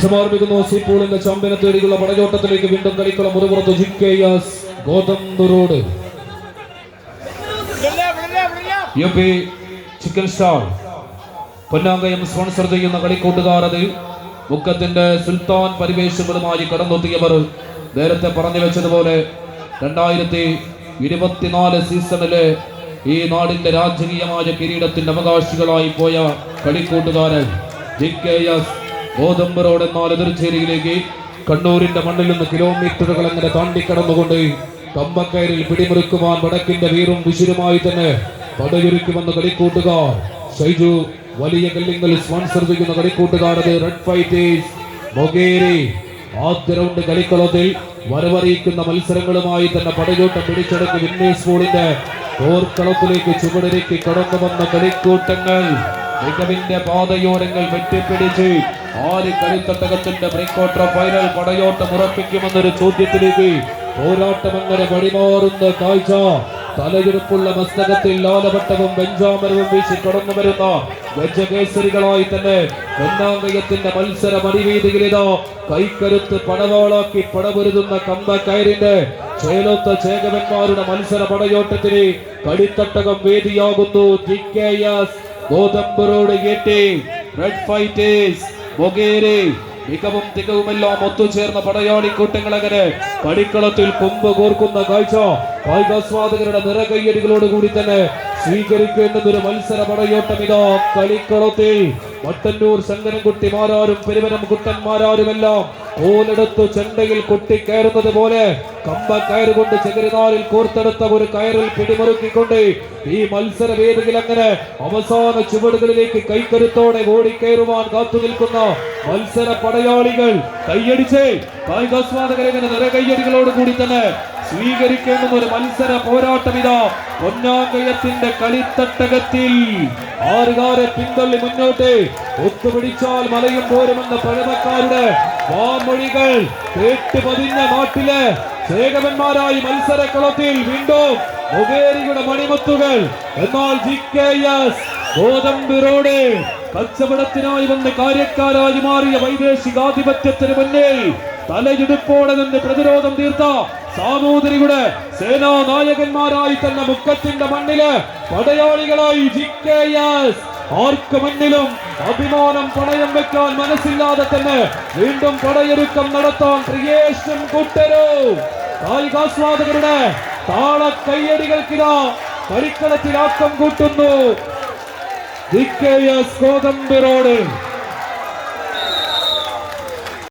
സമാരംഭിക്കുന്നു സീപ്പോളിന്റെ ചാമ്പ്യനെ തേടിയുള്ള പടയോട്ടത്തിലേക്ക്. വീണ്ടും കളിക്കുളം മുറിപുറത്ത് GKS ഗോതമ്പ് ചിക്കൻ സ്റ്റാൾ പൊന്നാങ്കയം സ്പോൺസർ ചെയ്യുന്ന കളിക്കൂട്ടുകാർ. അത് മുക്കത്തിന്റെ സുൽത്താൻ പരിവേഷങ്ങളുമായി കടന്നെത്തിയവർ. നേരത്തെ പറഞ്ഞു വെച്ചതുപോലെ 2024 സീസണിലെ ഈ നാടിന്റെ രാജകീയമായ കിരീടത്തിന്റെ അവകാശികളായി പോയ കളിക്കൂട്ടുകാരൻ GKS ഗോതമ്പ് റോഡ് എന്നാൽ എതിർച്ചേരിയിലേക്ക് കണ്ണൂരിന്റെ മണ്ണിൽ നിന്ന് കിലോമീറ്ററുകൾ അങ്ങനെ താണ്ടിക്കടന്നുകൊണ്ട് കമ്പക്കയറിൽ പിടിമുറുക്കുവാൻ വടക്കിന്റെ വീറും വിശുരുമായി തന്നെ പടയൊരുക്കുമെന്ന കളിക്കൂട്ടുകാർ. ഷൈജു വലിയ കല്ലിങ്കൽ സ്പോൺസർ ചെയ്യുന്ന കളിക്കൂട്ടുകാർ. അത് റെഡ് ഫൈറ്റേഴ്സ് മൊഗേരി. ആദ്യ റൗണ്ട് കളിക്കളത്തിൽ വരവറിയിക്കുന്ന മത്സരങ്ങളുമായി തന്നെ പടയോട്ടം പിടിച്ചെടുത്ത് വിന്നേഴ്സ് സ്കൂളിന്റെ പോർക്കളത്തിലേക്ക് ചുവടിലേക്ക് കടന്നു വന്ന കളിക്കൂട്ടങ്ങൾ മികവിന്റെ പാതയോരങ്ങൾ വെട്ടിപ്പിടിച്ച് ആര് കളിത്തട്ടകത്തിന്റെ പ്രീ ക്വാർട്ടർ ഫൈനൽ പടയോട്ടം ഉറപ്പിക്കുമെന്നൊരു ചോദ്യത്തിലേക്ക് പോരാട്ടം അങ്ങനെ വഴിമാറുന്ന കാഴ്ച. തലയെടുപ്പുള്ള മസ്തകത്തിൽ ലാലവട്ടവും വെഞ്ചാമരവും വീശി കടന്നു വരുന്ന ഗജകേസരികളായി തന്നെ പൊന്നാങ്കയത്തിന്റെ മത്സര മടിവീതികളിലോ കൈക്കരുത്ത് പടവാളാക്കി പടപൊരുതുന്ന കമ്പക്കയറിന്റെ ചേലൊത്ത ചേകവന്മാരുടെ മത്സര പടയോട്ടത്തിന് കളിത്തട്ടകം വേദിയാകുന്നു. GKS ഗോതമ്പ് റോഡ് റെഡ് ഫൈറ്റേഴ്സ് മൊഗേരി. മികവും തികവുമെല്ലാം ഒത്തുചേർന്ന പടയാളി കൂട്ടങ്ങൾ അങ്ങനെ കളിക്കളത്തിൽ കൊമ്പ് കോർക്കുന്ന കാഴ്ച കായികാസ്വാദകരുടെ നിറകയ്യടികളോടുകൂടി തന്നെ സ്വീകരിക്കേണ്ടുന്നൊരു മത്സര പടയോട്ടം ഇതാ കളിക്കളത്തിൽ. മട്ടന്നൂർ ശങ്കരൻകുട്ടിമാരാരും പെരുവനം കുട്ടന്മാരാരുമെല്ലാം കോലെടുത്തു ചെണ്ടയിൽ കൊട്ടിക്കയറുന്നത് പോലെ കമ്പ കയറുകൊണ്ട് ചെകരിനാളിൽ കോർത്തെടുത്ത ഒരു കയറിൽ പിടിമുറുക്കിക്കൊണ്ട് ഈ മത്സര വേദിയിൽ അങ്ങനെ അവസാന ചുവടുകളിലേക്ക് കൈക്കരുത്തോടെ ഓടിക്കയറുവാൻ കാത്തു നിൽക്കുന്ന മത്സര പടയാളികൾ കൈയടിച്ച് കായികാസ്വാദകരെ നിറകയ്യടികളോട് കൂടി തന്നെ സ്വീകരിക്കേണ്ടുന്ന ഒരു മത്സര പോരാട്ടം ഇതാ പൊന്നാങ്കയത്തിന്റെ കളിത്തട്ടകത്തിൽ. ആറുകാരെ പിന്തള്ളി മുന്നോട്ട് ഒത്തുപിടിച്ചാൽ മലയും പോരുമെന്ന പഴമക്കാരുടെ വാമൊഴികൾ കേട്ടുപതിഞ്ഞ നാട്ടിലെ ചേകവന്മാരായി മത്സരക്കളത്തിൽ വീണ്ടും മൊഗേരിയുടെ മണിമുത്തുകൾ. എന്നാൽ GKS ഗോതമ്പ് റോഡ് കച്ചവടത്തിനായി വന്ന് കാര്യക്കാരായി മാറിയ വൈദേശികാധിപത്യത്തിന് മുന്നിൽ തലയെടുപ്പോടെ നിന്ന് പ്രതിരോധം തീർത്ത സാമൂതിരിയുടെ സേനാ നായകന്മാരായി തന്നെ മുക്കത്തിന്റെ മണ്ണില് പടയാളികളായി GKS. ആർക്ക് മുന്നിലും അഭിമാനം പണയം വെക്കാൻ മനസ്സില്ലാതെ തന്നെ വീണ്ടും പടയൊരുക്കം നടത്താൻ ക്രിയേഷൻ കൂട്ടരും കായികാസ്വാദകരുടെ താള കയ്യടികൾക്കിതാ കളിക്കളത്തിൽ ആക്കം കൂട്ടുന്നു GKS ഗോതമ്പ് റോഡ്.